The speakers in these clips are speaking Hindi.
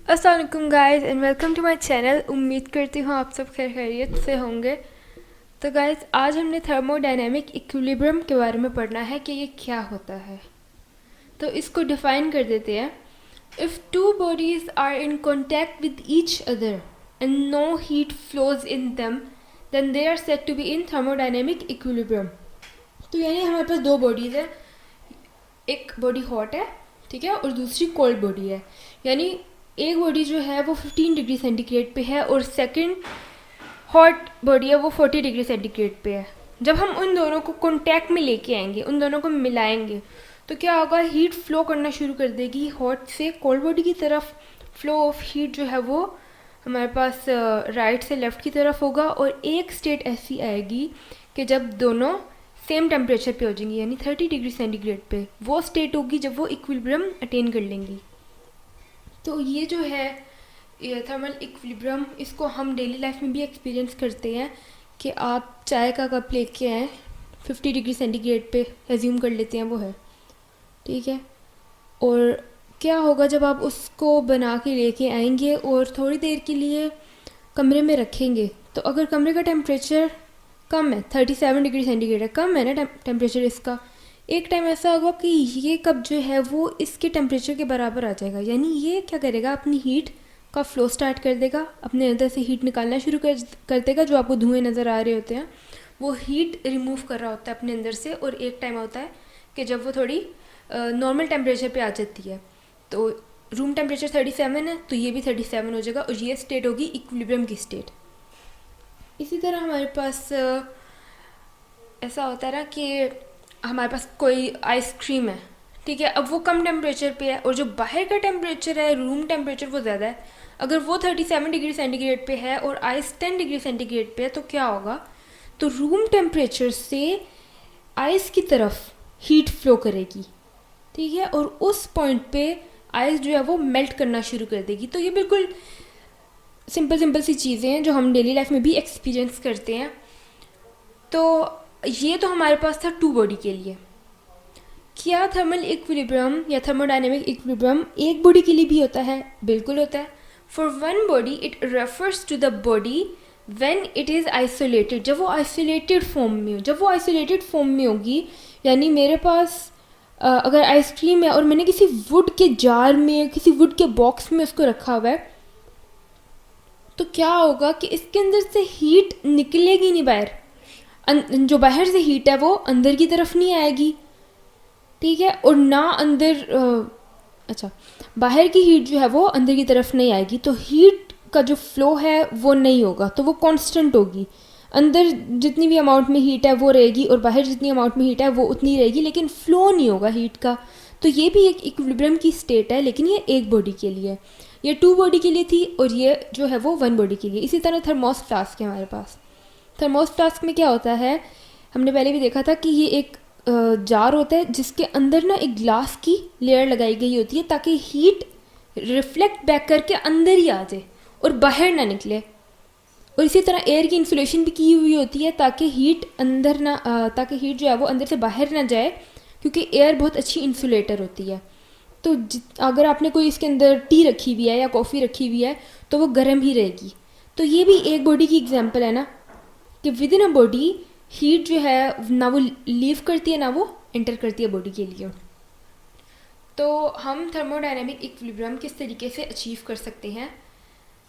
अस्सलाम वालेकुम guys and welcome to my channel. उम्मीद करती हूँ आप सब खैरियत से होंगे। तो गाइस आज हमने थर्मोडायनेमिक इक्विलिब्रियम के बारे में पढ़ना है कि ये क्या होता है। तो इसको डिफाइन कर देते हैं। If two bodies are in contact with each other and no heat flows in them then they are said to be in thermodynamic equilibrium. तो यानी हमारे पास दो बॉडीज़ है, एक बॉडी हॉट है, ठीक है, और दूसरी कोल्ड बॉडी है। यानी एक बॉडी जो है वो 15 डिग्री सेंटीग्रेड पे है और सेकंड हॉट बॉडी है वो 40 डिग्री सेंटीग्रेड पे है। जब हम उन दोनों को कांटेक्ट में लेके आएंगे, उन दोनों को मिलाएंगे, तो क्या होगा, हीट फ्लो करना शुरू कर देगी हॉट से कोल्ड बॉडी की तरफ। फ्लो ऑफ हीट जो है वो हमारे पास राइट से लेफ़्ट की तरफ होगा और एक स्टेट ऐसी आएगी कि जब दोनों सेम टेम्परेचर पे हो जाएंगी, यानी 30 डिग्री सेंटीग्रेड पे। वो स्टेट होगी जब वो इक्विलिब्रियम अटेन कर लेंगी। तो ये जो है थर्मल इक्विलिब्रियम, इसको हम डेली लाइफ में भी एक्सपीरियंस करते हैं कि आप चाय का कप लेके आए 50 डिग्री सेंटीग्रेड पे, एज्यूम कर लेते हैं वो है, ठीक है। और क्या होगा जब आप उसको बना के लेके आएंगे और थोड़ी देर के लिए कमरे में रखेंगे, तो अगर कमरे का टेम्परेचर कम है, 37 डिग्री सेंटीग्रेड है, कम है ना टेम्परेचर इसका, एक टाइम ऐसा होगा कि ये कप जो है वो इसके टेम्परेचर के बराबर आ जाएगा। यानी ये क्या करेगा, अपनी हीट का फ्लो स्टार्ट कर देगा, अपने अंदर से हीट निकालना शुरू कर देगा। जो आपको धुएं नज़र आ रहे होते हैं वो हीट रिमूव कर रहा होता है अपने अंदर से। और एक टाइम होता है कि जब वो थोड़ी नॉर्मल टेम्परेचर पे आ जाती है। तो रूम टेम्परेचर 37 है तो ये भी 37 हो जाएगा और ये स्टेट होगी इक्विलिब्रियम की स्टेट। इसी तरह हमारे पास ऐसा होता है ना कि हमारे पास कोई आइसक्रीम है, ठीक है, अब वो कम टेम्परेचर पे है और जो बाहर का टेम्परेचर है, रूम टेम्परेचर, वो ज़्यादा है। अगर वो 37 डिग्री सेंटीग्रेड पे है और आइस 10 डिग्री सेंटीग्रेड पे है, तो क्या होगा, तो रूम टेम्परेचर से आइस की तरफ हीट फ्लो करेगी, ठीक है, और उस पॉइंट पे आइस जो है वो मेल्ट करना शुरू कर देगी। तो ये बिल्कुल सिंपल सी चीज़ें हैं जो हम डेली लाइफ में भी एक्सपीरियंस करते हैं। तो ये तो हमारे पास था टू बॉडी के लिए। क्या थर्मल इक्विलिब्रियम या थर्मोडायनेमिक इक्विलिब्रियम एक बॉडी के लिए भी होता है? बिल्कुल होता है। For one body it refers to the body when it is isolated, जब वो आइसोलेटेड फॉर्म में हो। जब वो आइसोलेटेड फॉर्म में होगी, यानी मेरे पास अगर आइसक्रीम है और मैंने किसी वुड के जार में, किसी वुड के बॉक्स में उसको रखा हुआ है, तो क्या होगा कि इसके अंदर से हीट निकलेगी नहीं बाहर। जो बाहर से हीट है वो अंदर की तरफ नहीं आएगी, ठीक है, और ना अंदर बाहर की हीट जो है वो अंदर की तरफ नहीं आएगी। तो हीट का जो फ्लो है वो नहीं होगा, तो वो कांस्टेंट होगी। अंदर जितनी भी अमाउंट में हीट है वो रहेगी और बाहर जितनी अमाउंट में हीट है वो उतनी रहेगी, लेकिन फ्लो नहीं होगा हीट का। तो ये भी एक इक्विलिब्रियम की स्टेट है, लेकिन ये एक बॉडी के लिए, ये टू बॉडी के लिए थी और ये जो है वो वन बॉडी के लिए। इसी तरह थर्मोस फ्लास्क है हमारे पास। थर्मोस फ्लास्क में क्या होता है, हमने पहले भी देखा था कि ये एक जार होता है जिसके अंदर ना एक ग्लास की लेयर लगाई गई होती है ताकि हीट रिफ्लेक्ट बैक करके अंदर ही आ जाए और बाहर ना निकले। और इसी तरह एयर की इंसुलेशन भी की हुई होती है ताकि हीट अंदर ना ताकि हीट जो है वो अंदर से बाहर ना जाए, क्योंकि एयर बहुत अच्छी इंसुलेटर होती है। तो अगर आपने कोई इसके अंदर टी रखी हुई है या कॉफ़ी रखी हुई है तो वो गर्म ही रहेगी। तो ये भी एक बॉडी की एग्जांपल है ना, कि with in a body heat जो है ना वो लीव करती है ना वो एंटर करती है बॉडी के लिए। तो हम थर्मोडायनेमिक इक्विलिब्रियम किस तरीके से अचीव कर सकते हैं?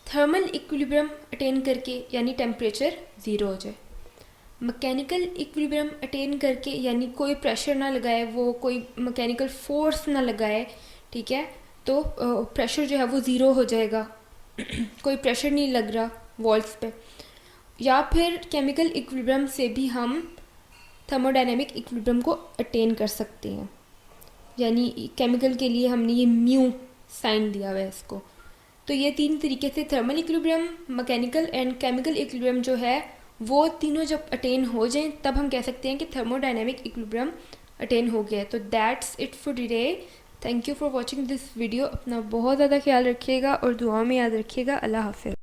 थर्मल इक्विलिब्रियम अटेन करके, यानी टेम्परेचर ज़ीरो हो जाए। मैकेनिकल इक्विलिब्रियम अटेन करके, यानी कोई प्रेशर ना लगाए, वो कोई मैकेनिकल फोर्स ना लगाए, ठीक है, तो प्रेशर जो है वो ज़ीरो हो जाएगा कोई प्रेशर नहीं लग रहा वॉल्स पे। या फिर केमिकल इक्विलिब्रियम से भी हम थर्मोडायनेमिक इक्विलिब्रियम को अटेन कर सकते हैं। यानी केमिकल के लिए हमने ये म्यू साइन दिया हुआ है इसको। तो ये तीन तरीके से thermal equilibrium, mechanical and chemical equilibrium जो है वो तीनों जब अटेन हो जाएं तब हम कह सकते हैं कि थर्मोडायनेमिक इक्विलिब्रियम अटेन हो गया है। तो that's it for today. Thank you for watching this video. अपना बहुत ज़्यादा ख्याल रखिएगा और दुआ में याद रखिएगा। अल्लाह हाफिज़।